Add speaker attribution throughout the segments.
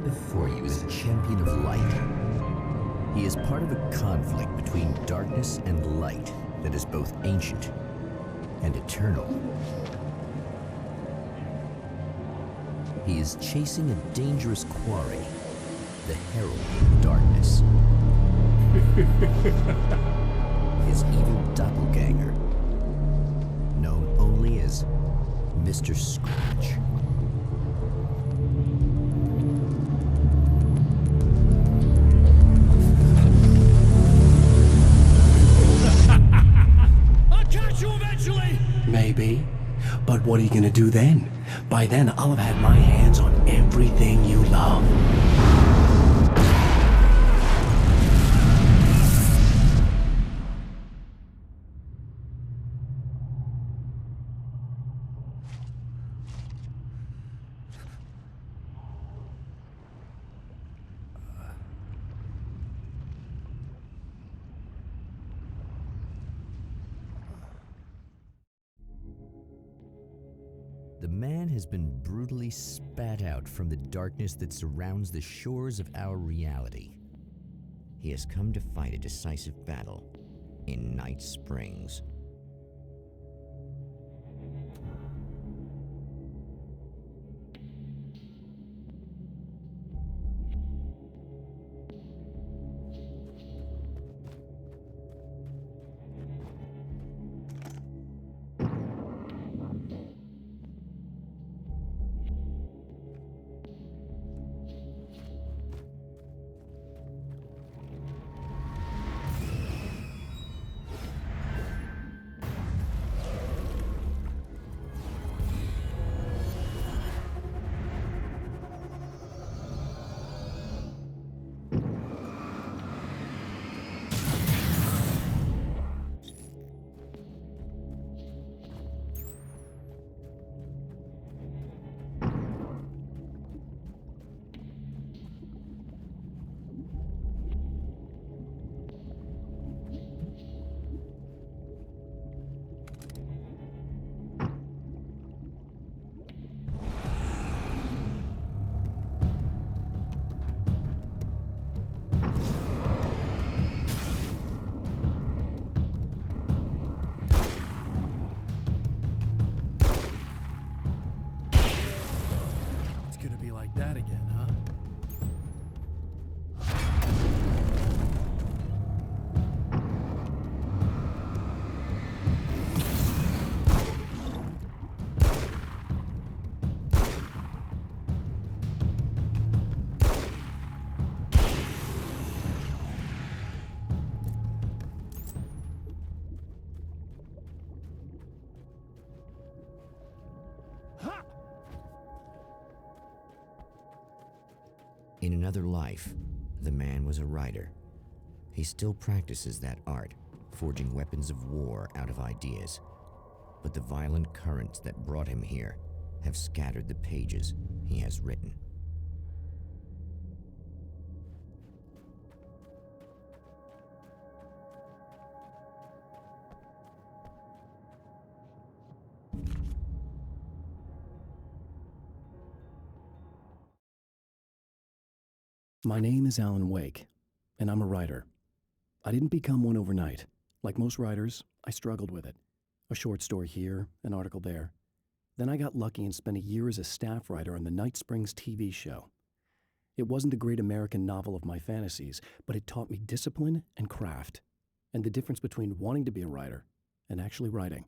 Speaker 1: before you is a champion of light. He is part of a conflict between darkness and light that is both ancient and eternal. He is chasing a dangerous quarry, the Herald of Darkness. His evil doppelganger, known only as Mr. Scratch.
Speaker 2: I'll catch you eventually!
Speaker 3: Maybe. But what are you gonna do then? By then, I'll have had my hands on everything you love.
Speaker 1: The man has been brutally spat out from the darkness that surrounds the shores of our reality. He has come to fight a decisive battle in Night Springs.
Speaker 2: That again, huh?
Speaker 1: In another life, the man was a writer. He still practices that art, forging weapons of war out of ideas. But the violent currents that brought him here have scattered the pages he has written.
Speaker 3: My name is Alan Wake, and I'm a writer. I didn't become one overnight. Like most writers, I struggled with it. A short story here, an article there. Then I got lucky and spent a year as a staff writer on the Night Springs TV show. It wasn't a great American novel of my fantasies, but it taught me discipline and craft, and the difference between wanting to be a writer and actually writing.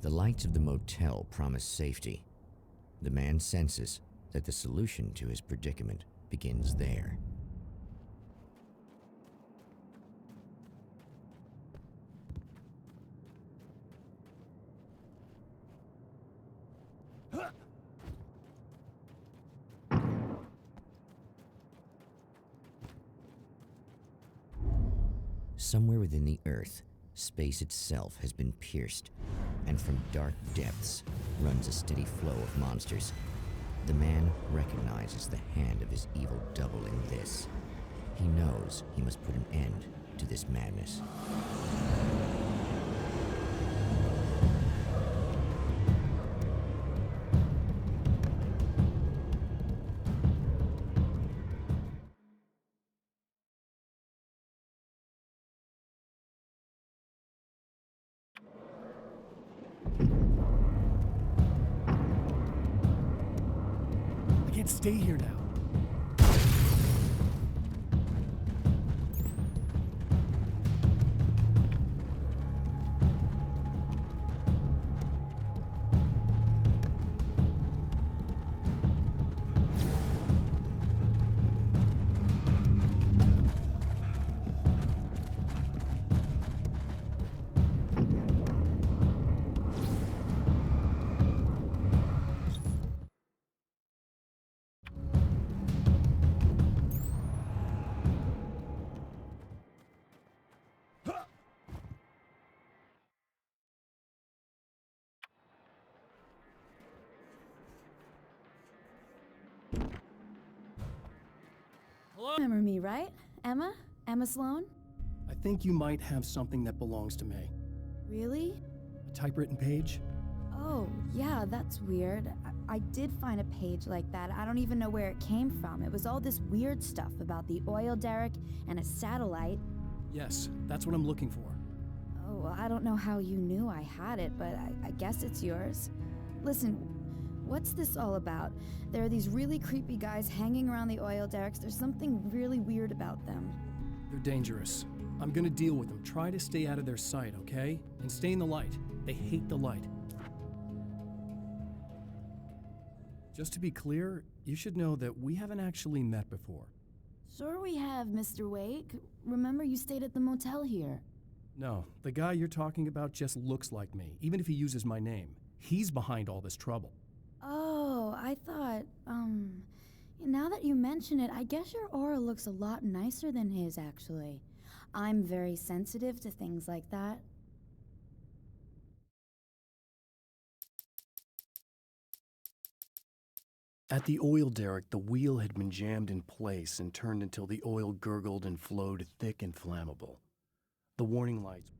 Speaker 1: The lights of the motel promise safety. The man senses that the solution to his predicament begins there. Somewhere within the Earth, space itself has been pierced, and from dark depths runs a steady flow of monsters. The man recognizes the hand of his evil double in this. He knows he must put an end to this madness.
Speaker 2: I can't stay here now.
Speaker 4: Remember me, right? Emma? Emma Sloan?
Speaker 3: I think you might have something that belongs to me.
Speaker 4: Really?
Speaker 3: A typewritten page?
Speaker 4: Oh, yeah, that's weird. I did find a page like that. I don't even know where it came from. It was all this weird stuff about the oil derrick and a satellite.
Speaker 3: Yes, that's what I'm looking for.
Speaker 4: Oh, well, I don't know how you knew I had it, but I guess it's yours. Listen, what's this all about? There are these really creepy guys hanging around the oil derricks. There's something really weird about them.
Speaker 3: They're dangerous. I'm gonna deal with them. Try to stay out of their sight, okay? And stay in the light. They hate the light. Just to be clear, you should know that we haven't actually met before.
Speaker 4: Sure we have, Mr. Wake. Remember you stayed at the motel here.
Speaker 3: No, the guy you're talking about just looks like me, even if he uses my name. He's behind all this trouble.
Speaker 4: Oh, I thought, now that you mention it, I guess your aura looks a lot nicer than his, actually. I'm very sensitive to things like that.
Speaker 3: At the oil derrick, the wheel had been jammed in place and turned until the oil gurgled and flowed thick and flammable. The warning lights.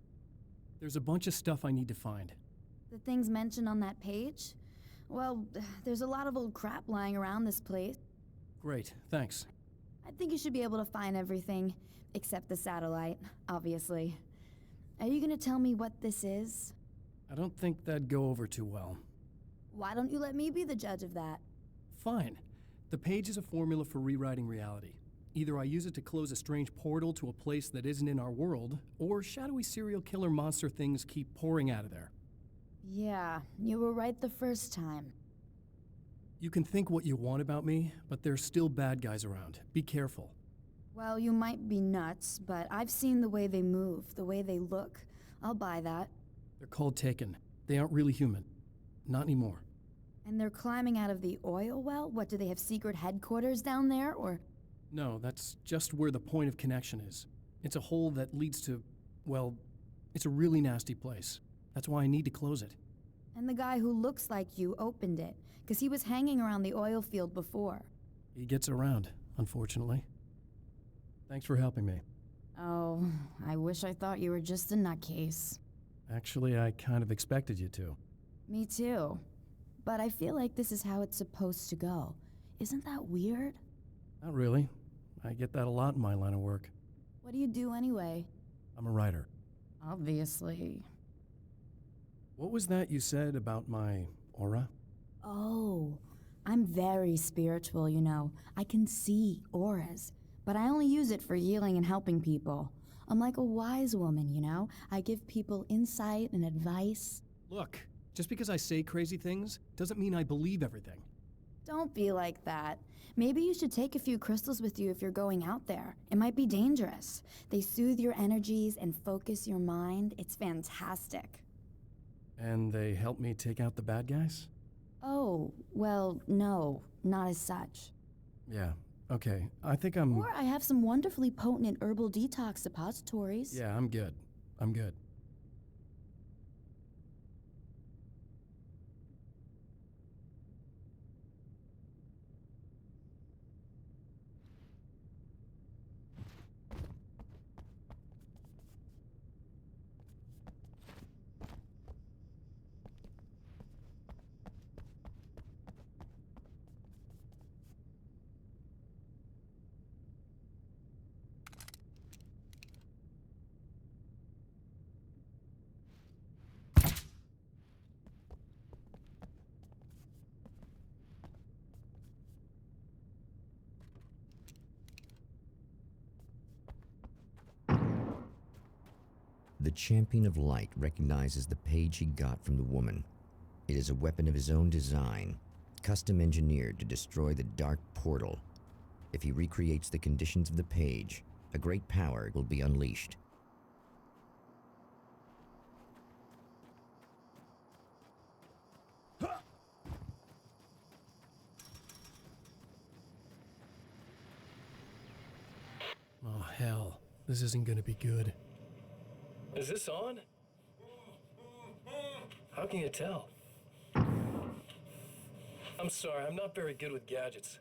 Speaker 3: There's a bunch of stuff I need to find.
Speaker 4: The things mentioned on that page? Well, there's a lot of old crap lying around this place.
Speaker 3: Great, thanks.
Speaker 4: I think you should be able to find everything, except the satellite, obviously. Are you gonna tell me what this is?
Speaker 3: I don't think that'd go over too well.
Speaker 4: Why don't you let me be the judge of that?
Speaker 3: Fine. The page is a formula for rewriting reality. Either I use it to close a strange portal to a place that isn't in our world, or shadowy serial killer monster things keep pouring out of there.
Speaker 4: Yeah, you were right the first time.
Speaker 3: You can think what you want about me, but there's still bad guys around. Be careful.
Speaker 4: Well, you might be nuts, but I've seen the way they move, the way they look. I'll buy that.
Speaker 3: They're called Taken. They aren't really human. Not anymore.
Speaker 4: And they're climbing out of the oil well? What, do they have secret headquarters down there, or...?
Speaker 3: No, that's just where the point of connection is. It's a hole that leads to, well, it's a really nasty place. That's why I need to close it.
Speaker 4: And the guy who looks like you opened it, because he was hanging around the oil field before.
Speaker 3: He gets around, unfortunately. Thanks for helping me.
Speaker 4: Oh, I wish I thought you were just a nutcase.
Speaker 3: Actually, I kind of expected you to.
Speaker 4: Me too. But I feel like this is how it's supposed to go. Isn't that weird?
Speaker 3: Not really. I get that a lot in my line of work.
Speaker 4: What do you do anyway?
Speaker 3: I'm a writer.
Speaker 4: Obviously.
Speaker 3: What was that you said about my aura?
Speaker 4: Oh, I'm very spiritual, you know. I can see auras, but I only use it for healing and helping people. I'm like a wise woman, you know? I give people insight and advice.
Speaker 3: Look, just because I say crazy things doesn't mean I believe everything.
Speaker 4: Don't be like that. Maybe you should take a few crystals with you if you're going out there. It might be dangerous. They soothe your energies and focus your mind. It's fantastic.
Speaker 3: And they help me take out the bad guys?
Speaker 4: Oh, well, no, not as such.
Speaker 3: Yeah, Okay, I think I'm...
Speaker 4: Or I have some wonderfully potent herbal detox suppositories.
Speaker 3: Yeah, I'm good. I'm good.
Speaker 1: The Champion of Light recognizes the page he got from the woman. It is a weapon of his own design, custom engineered to destroy the dark portal. If he recreates the conditions of the page, a great power will be unleashed.
Speaker 2: Oh, hell. This isn't gonna be good.
Speaker 5: Is this on? How can you tell? I'm sorry, I'm not very good with gadgets.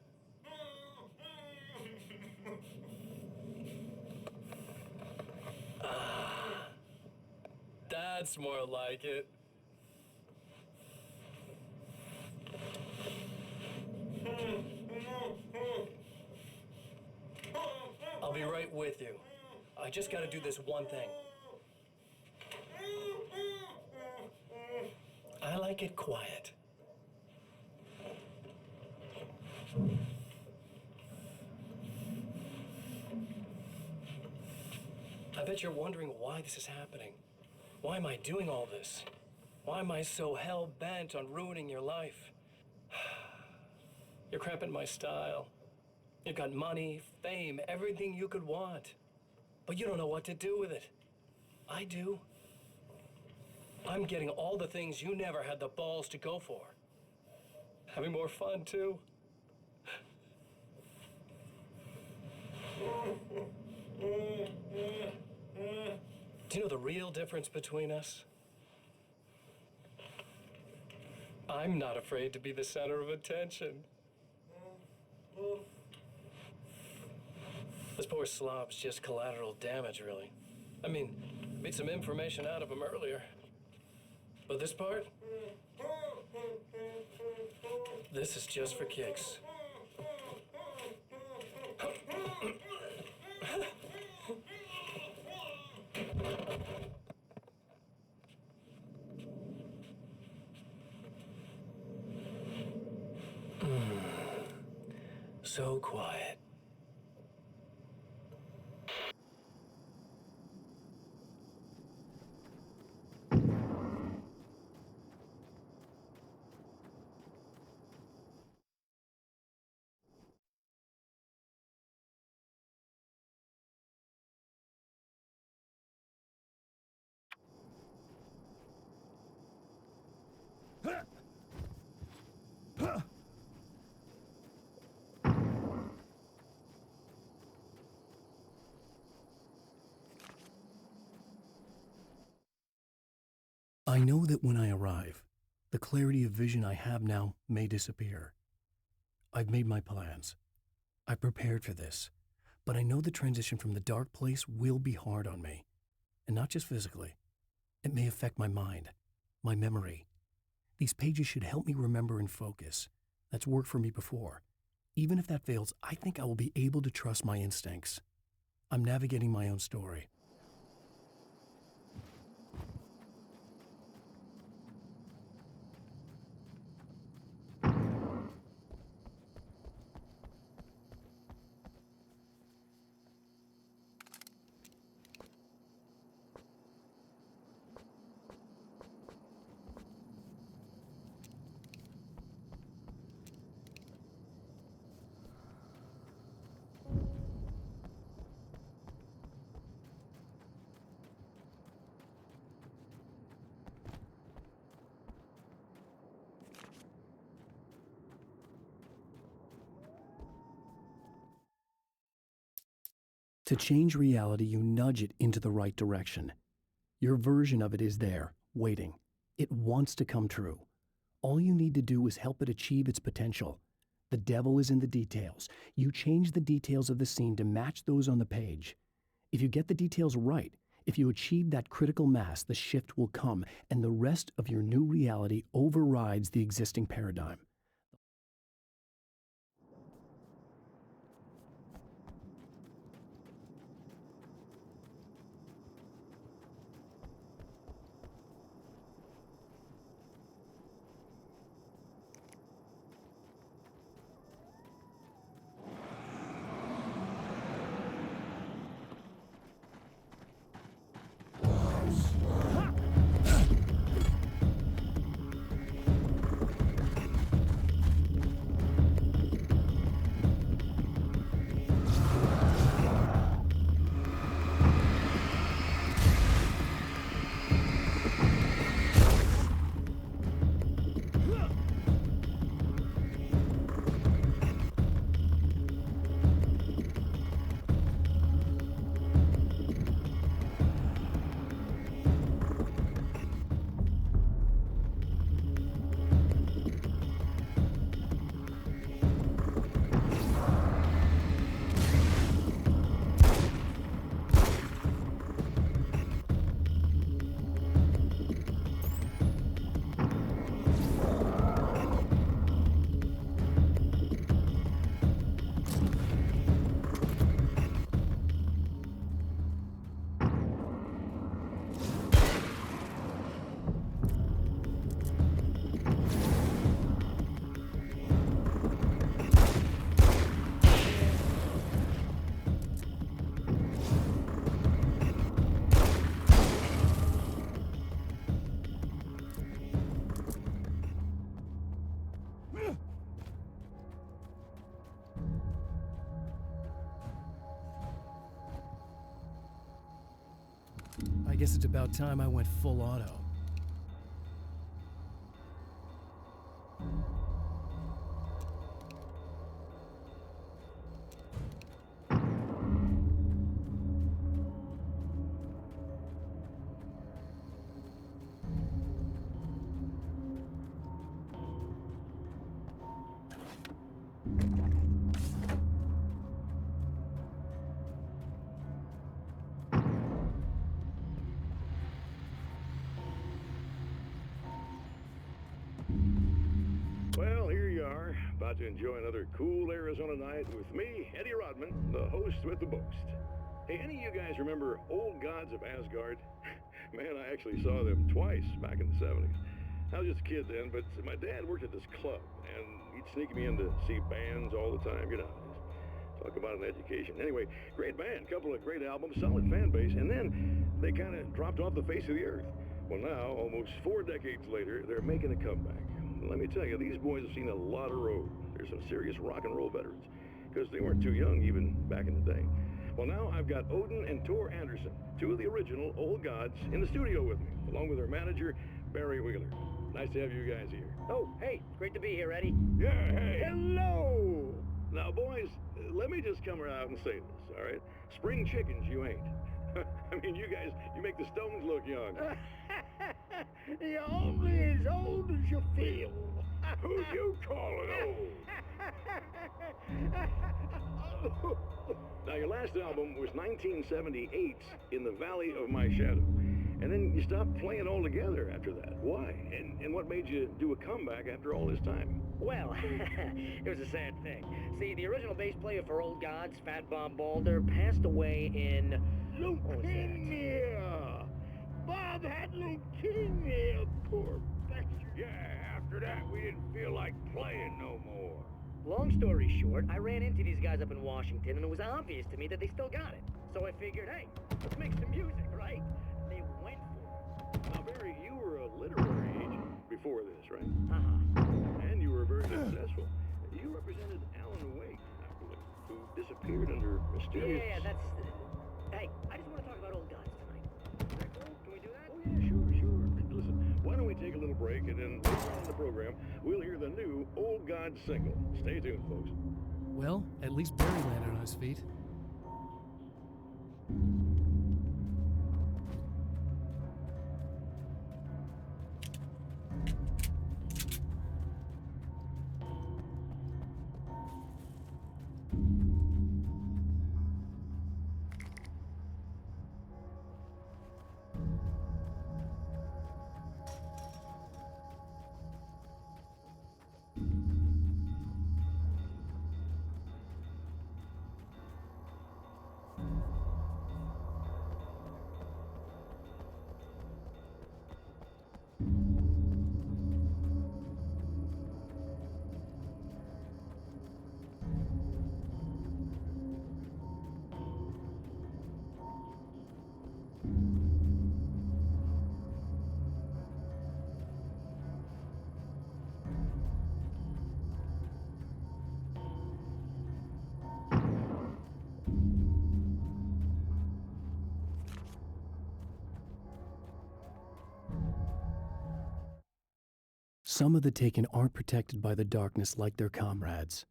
Speaker 5: That's more like it. I'll be right with you. I just gotta do this one thing. I like it quiet. I bet you're wondering why this is happening. Why am I doing all this? Why am I so hell-bent on ruining your life? You're cramping my style. You've got money, fame, everything you could want. But you don't know what to do with it. I do. I'm getting all the things you never had the balls to go for. Having more fun, too. Do you know the real difference between us? I'm not afraid to be the center of attention. This poor slob's just collateral damage, really. I mean, beat some information out of him earlier. But this part? This is just for kicks. So quiet.
Speaker 3: I know that when I arrive, the clarity of vision I have now may disappear. I've made my plans. I've prepared for this, but I know the transition from the dark place will be hard on me, and not just physically. It may affect my mind, my memory. These pages should help me remember and focus. That's worked for me before. Even if that fails, I think I will be able to trust my instincts. I'm navigating my own story. To change reality, you nudge it into the right direction. Your version of it is there, waiting. It wants to come true. All you need to do is help it achieve its potential. The devil is in the details. You change the details of the scene to match those on the page. If you get the details right, if you achieve that critical mass, the shift will come, and the rest of your new reality overrides the existing paradigm.
Speaker 2: I guess it's about time I went full auto.
Speaker 6: Well, here you are, about to enjoy another cool Arizona night with me, Eddie Rodman, the host with the boast. Hey, any of you guys remember Old Gods of Asgard? Man, I actually saw them twice back in the 70s. I was just a kid then, but my dad worked at this club, and he'd sneak me in to see bands all the time, you know. Talk about an education. Anyway, great band, couple of great albums, solid fan base, and then they kind of dropped off the face of the earth. Well, now, almost 4 decades later, they're making a comeback. Let me tell you, these boys have seen a lot of road. They're some serious rock and roll veterans, because they weren't too young even back in the day. Well, now I've got Odin and Tor Anderson, 2 of the original Old Gods, in the studio with me, along with their manager, Barry Wheeler. Nice to have you guys here.
Speaker 7: Oh, hey, great to be here, Eddie.
Speaker 6: Yeah, hey. Hello! Now, boys, let me just come out and say this, all right? Spring chickens, you ain't. I mean, you guys, you make the Stones look young.
Speaker 7: You're only as old as you feel.
Speaker 6: Who you calling old? Now, your last album was 1978, In the Valley of My Shadow. And then you stopped playing altogether after that. Why? And what made you do a comeback after all this time?
Speaker 7: Well, it was a sad thing. See, the original bass player for Old Gods, Fat Bob Balder, passed away in...
Speaker 6: Leukemia! Bob had leukemia, poor bastard. Yeah, after that, we didn't feel like playing no more.
Speaker 7: Long story short, I ran into these guys up in Washington, and it was obvious to me that they still got it. So I figured, hey, let's make some music, right? They went for it.
Speaker 6: Now, Barry, you were a literary agent before this, right?
Speaker 7: Uh-huh.
Speaker 6: And you were very successful. You represented Alan Wake, I believe, who disappeared under mysterious...
Speaker 7: Yeah, that's... Hey, I just want to talk about Old Gods tonight. Is that cool? Can we do that?
Speaker 6: Oh, yeah, sure. Listen, why don't we take a little break, and then later on in the program, we'll hear the new Old Gods single. Stay tuned, folks.
Speaker 2: Well, at least Barry landed on his feet.
Speaker 3: some of the taken aren't protected by the darkness like their comrades.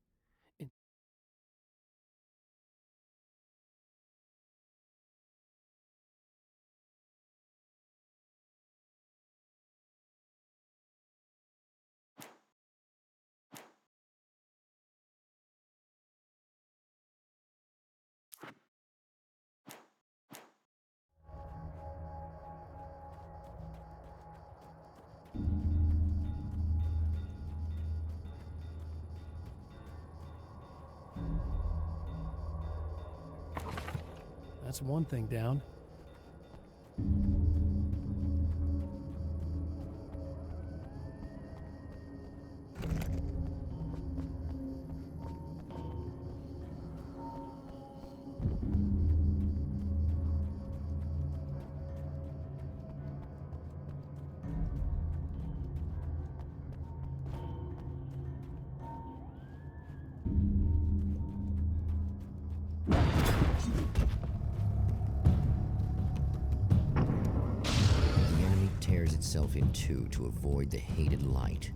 Speaker 2: That's one thing down.
Speaker 1: Tears itself in two to avoid the hated light.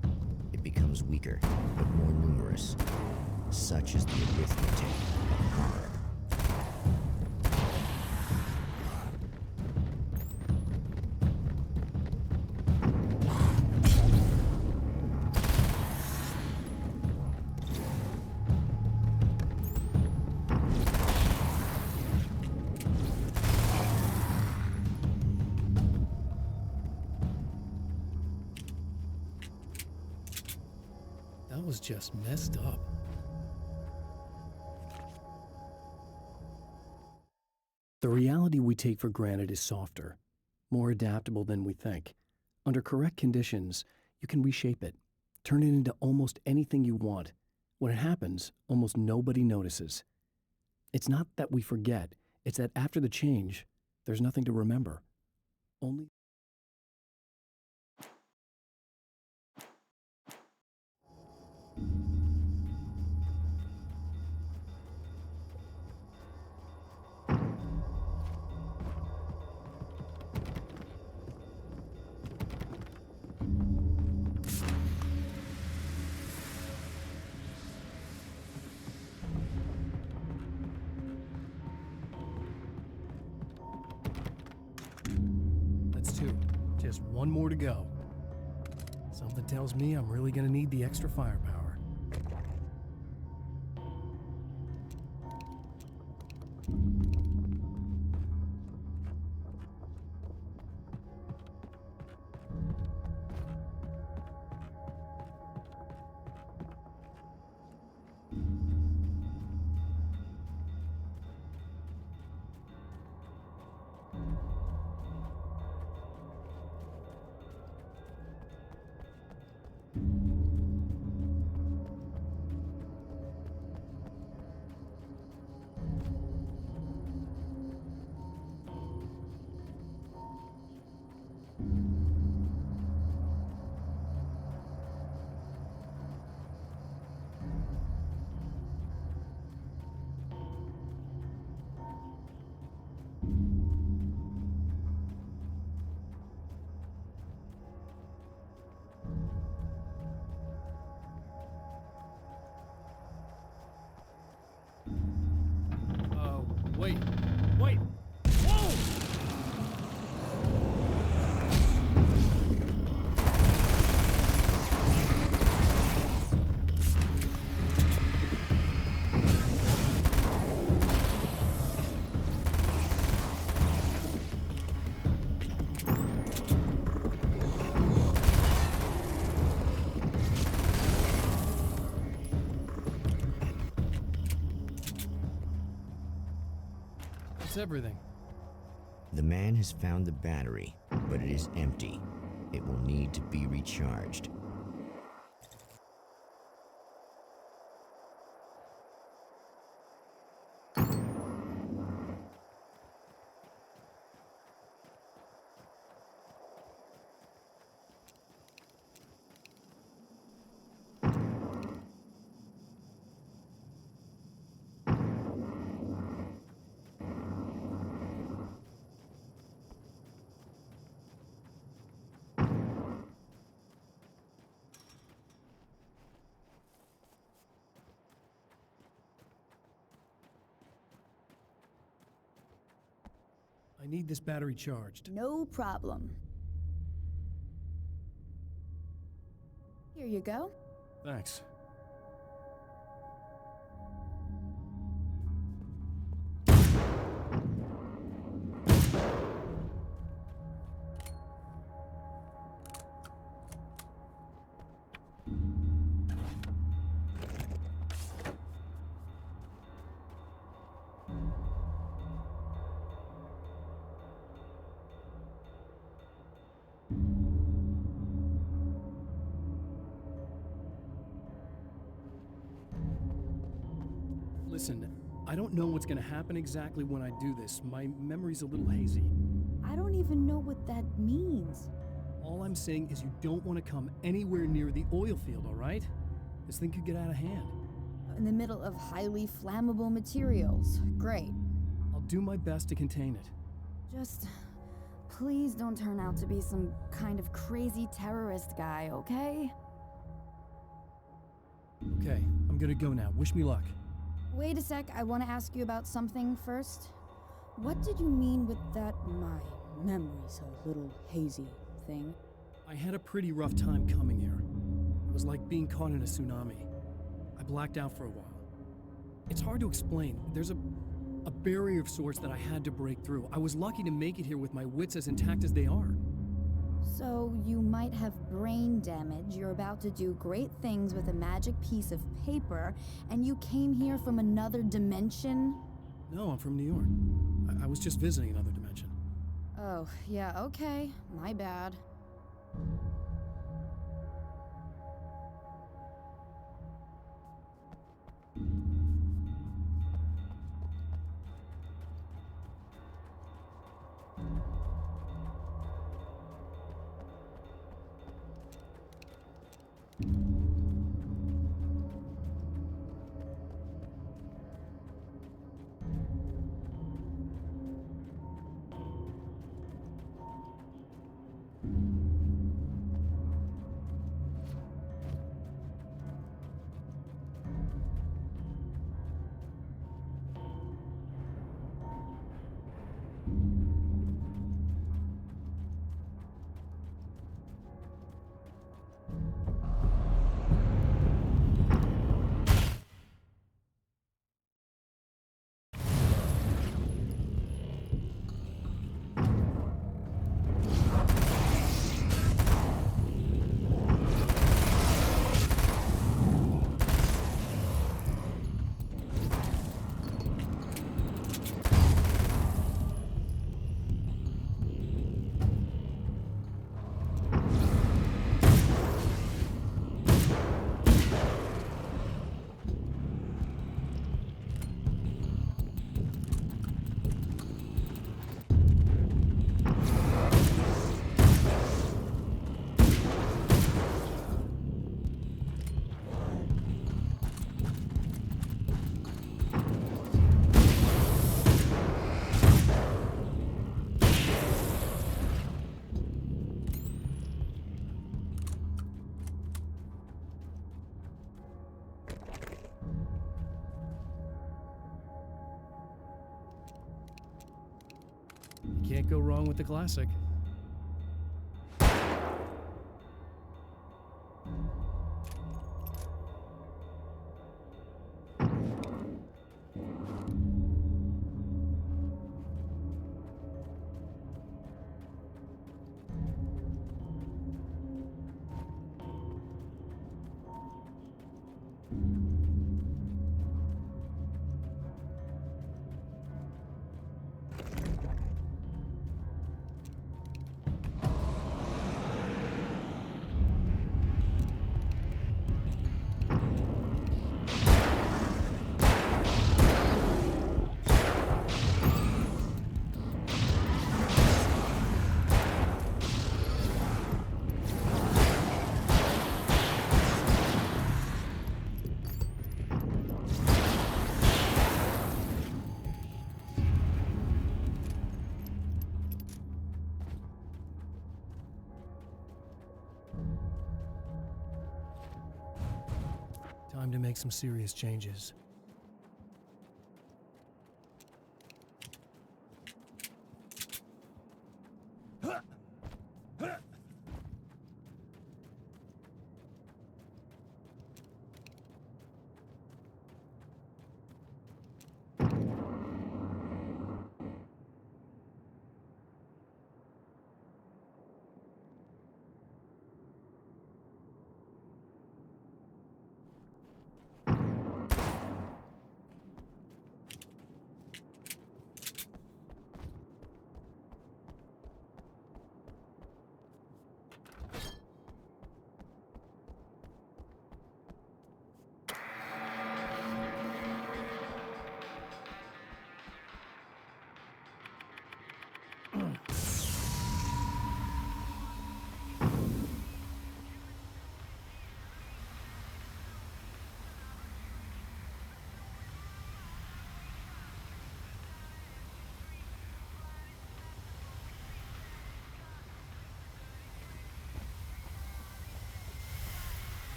Speaker 1: It becomes weaker, but more numerous. Such is the arithmetic of horror.
Speaker 2: That was just messed up.
Speaker 3: The reality we take for granted is softer, more adaptable than we think. Under correct conditions, you can reshape it, turn it into almost anything you want. When it happens, almost nobody notices. It's not that we forget, it's that after the change, there's nothing to remember. Only
Speaker 2: That's two. Just one more to go. Something tells me I'm really gonna need the extra firepower. Wait. Wait. Whoa! That's everything.
Speaker 1: The man has found the battery, but it is empty. It will need to be recharged.
Speaker 2: I need this battery charged.
Speaker 4: No problem. Here you go.
Speaker 2: Thanks. Listen, I don't know what's gonna happen exactly when I do this. My memory's a little hazy.
Speaker 4: I don't even know what that means.
Speaker 2: All I'm saying is you don't want to come anywhere near the oil field, all right? This thing could get out of hand.
Speaker 4: In the middle of highly flammable materials. Great.
Speaker 2: I'll do my best to contain it.
Speaker 4: Just please don't turn out to be some kind of crazy terrorist guy, okay?
Speaker 2: Okay, I'm gonna go now. Wish me luck.
Speaker 4: Wait a sec, I want to ask you about something first. What did you mean with that my memory's a little hazy thing?
Speaker 2: I had a pretty rough time coming here. It was like being caught in a tsunami. I blacked out for a while. It's hard to explain. There's a barrier of sorts that I had to break through. I was lucky to make it here with my wits as intact as they are.
Speaker 4: So you might have brain damage, you're about to do great things with a magic piece of paper, and you came here from another dimension?
Speaker 2: No, I'm from New York. I was just visiting another dimension.
Speaker 4: Oh, yeah, okay. My bad.
Speaker 2: Can't go wrong with the classic. Time to make some serious changes.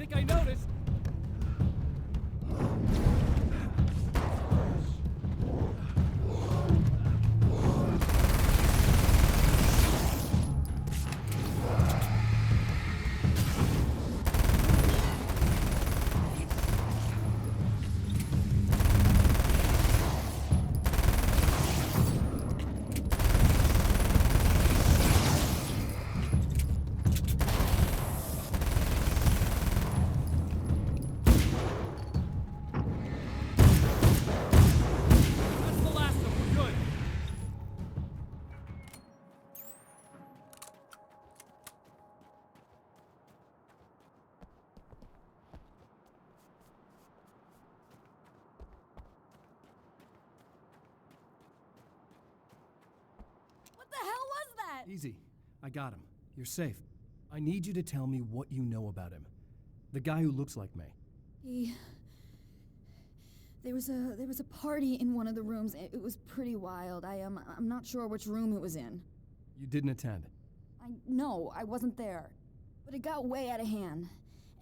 Speaker 2: think I noticed. That's the last of them. We're good.
Speaker 4: What the hell was that?
Speaker 2: Easy. I got him. You're safe. I need you to tell me what you know about him. The guy who looks like me.
Speaker 4: There was a party in one of the rooms. It was pretty wild. I'm not sure which room it was in.
Speaker 2: You didn't attend.
Speaker 4: No, I wasn't there. But it got way out of hand.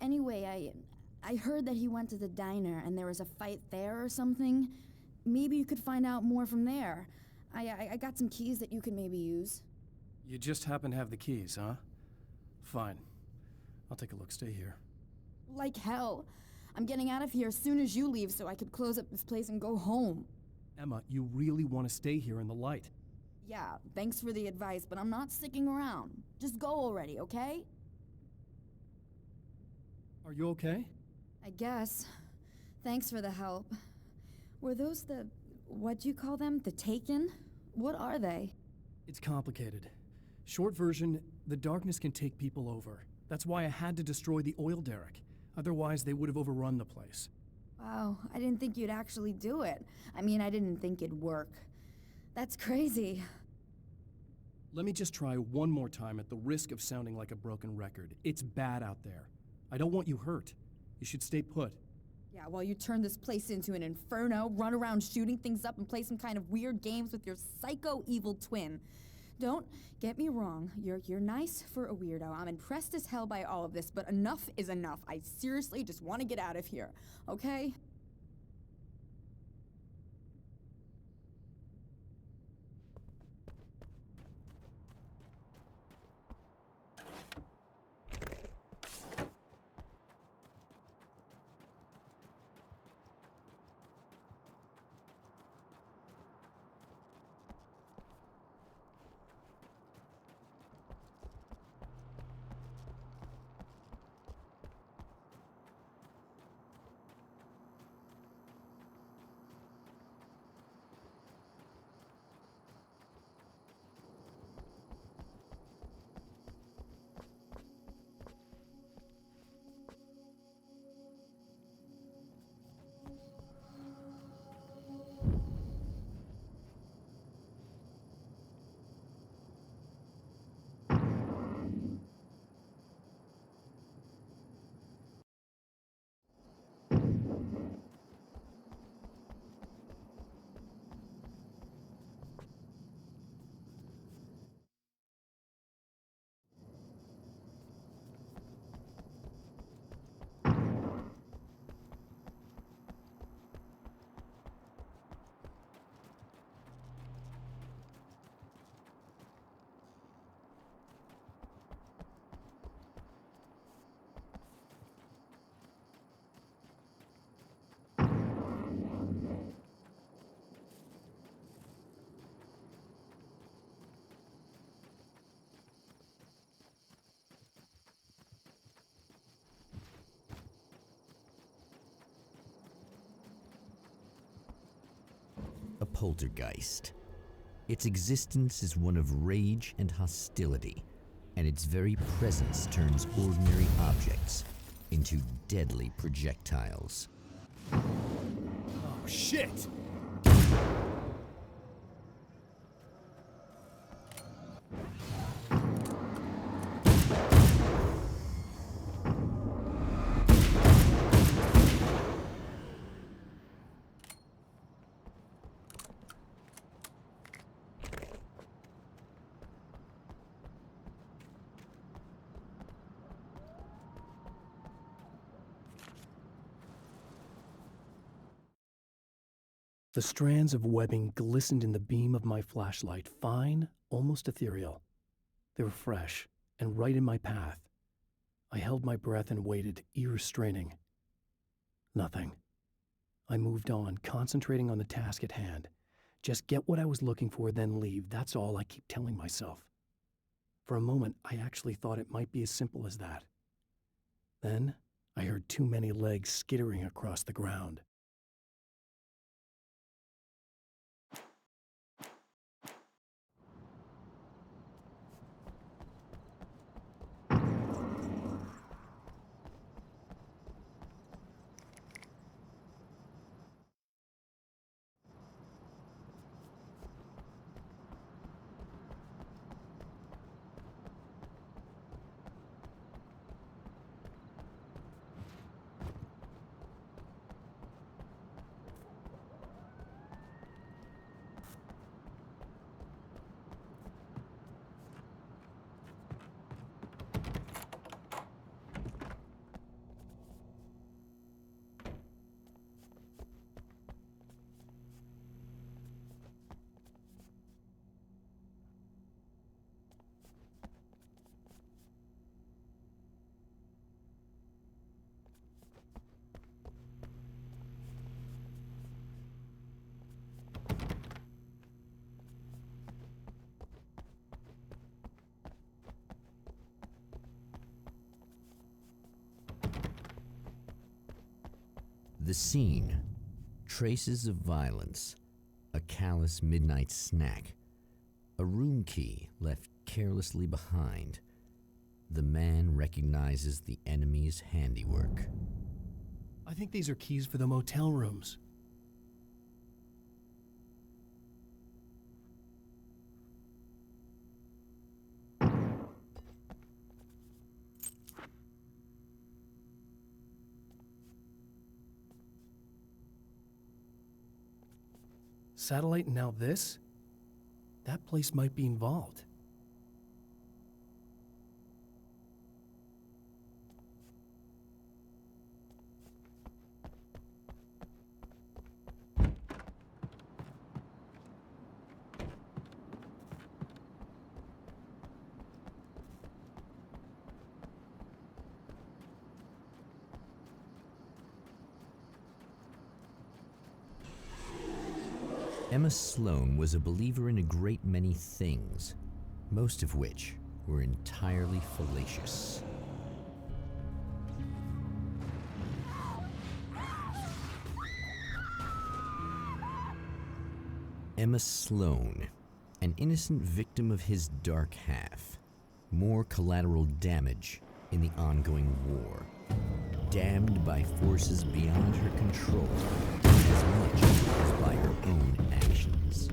Speaker 4: Anyway, I heard that he went to the diner and there was a fight there or something. Maybe you could find out more from there. I got some keys that you could maybe use.
Speaker 2: You just happen to have the keys, huh? Fine. I'll take a look. Stay here.
Speaker 4: Like hell. I'm getting out of here as soon as you leave so I could close up this place and go home.
Speaker 2: Emma, you really want to stay here in the light.
Speaker 4: Yeah, thanks for the advice, but I'm not sticking around. Just go already, okay?
Speaker 2: Are you okay?
Speaker 4: I guess. Thanks for the help. Were those what'd you call them? The Taken? What are they?
Speaker 2: It's complicated. Short version, the darkness can take people over. That's why I had to destroy the oil derrick. Otherwise, they would have overrun the place.
Speaker 4: Wow, I didn't think you'd actually do it. I mean, I didn't think it'd work. That's crazy.
Speaker 2: Let me just try one more time at the risk of sounding like a broken record. It's bad out there. I don't want you hurt. You should stay put.
Speaker 4: Yeah, while you turn this place into an inferno, run around shooting things up and play some kind of weird games with your psycho evil twin. Don't get me wrong, you're nice for a weirdo. I'm impressed as hell by all of this, but enough is enough. I seriously just want to get out of here, okay?
Speaker 1: A poltergeist. Its existence is one of rage and hostility, and its very presence turns ordinary objects into deadly projectiles.
Speaker 2: Oh, shit!
Speaker 3: The strands of webbing glistened in the beam of my flashlight, fine, almost ethereal. They were fresh and right in my path. I held my breath and waited, ears straining. Nothing. I moved on, concentrating on the task at hand. Just get what I was looking for, then leave. That's all I keep telling myself. For a moment, I actually thought it might be as simple as that. Then, I heard too many legs skittering across the ground.
Speaker 1: The scene. Traces of violence. A callous midnight snack. A room key left carelessly behind. The man recognizes the enemy's handiwork.
Speaker 2: I think these are keys for the motel rooms. Satellite and now this? That place might be involved.
Speaker 1: Emma Sloan was a believer in a great many things, most of which were entirely fallacious. Emma Sloan, an innocent victim of his dark half. More collateral damage in the ongoing war. Damned by forces beyond her control, as much as by her own actions.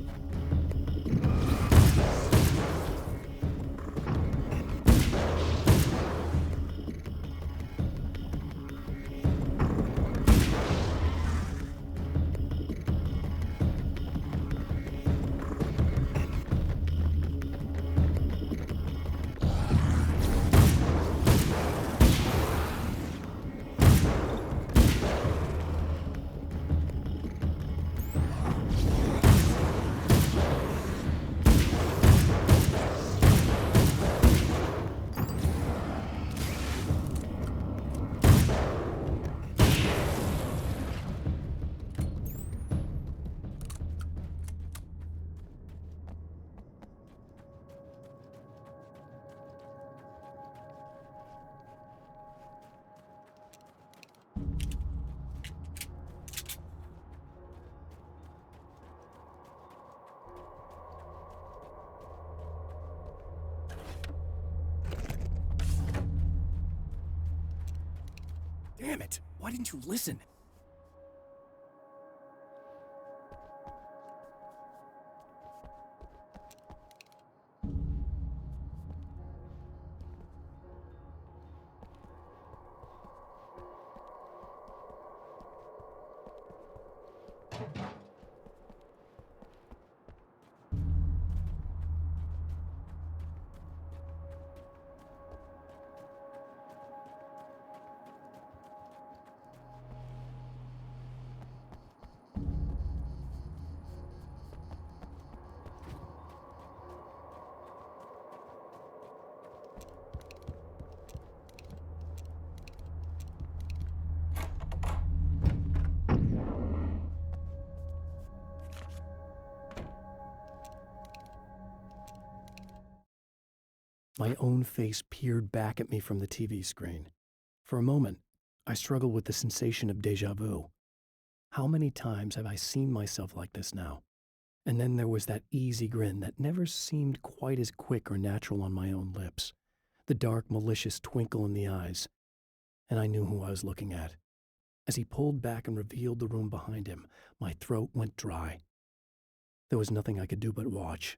Speaker 2: Damn it! Why didn't you listen?
Speaker 3: My own face peered back at me from the TV screen. For a moment, I struggled with the sensation of déjà vu. How many times have I seen myself like this now? And then there was that easy grin that never seemed quite as quick or natural on my own lips, the dark, malicious twinkle in the eyes. And I knew who I was looking at. As he pulled back and revealed the room behind him, my throat went dry. There was nothing I could do but watch.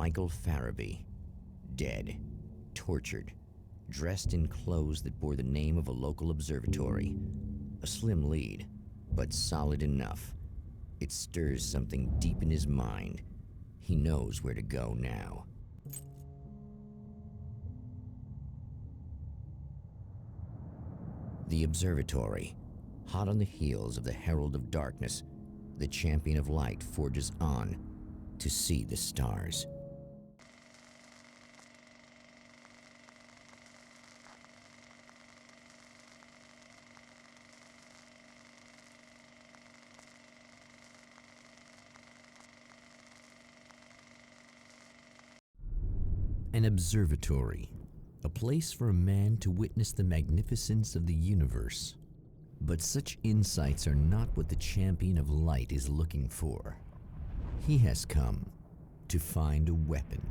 Speaker 1: Michael Farabee, dead, tortured, dressed in clothes that bore the name of a local observatory. A slim lead, but solid enough. It stirs something deep in his mind. He knows where to go now. The observatory, hot on the heels of the Herald of Darkness, the champion of light forges on to see the stars. An observatory, a place for a man to witness the magnificence of the universe. But such insights are not what the champion of light is looking for. He has come to find a weapon.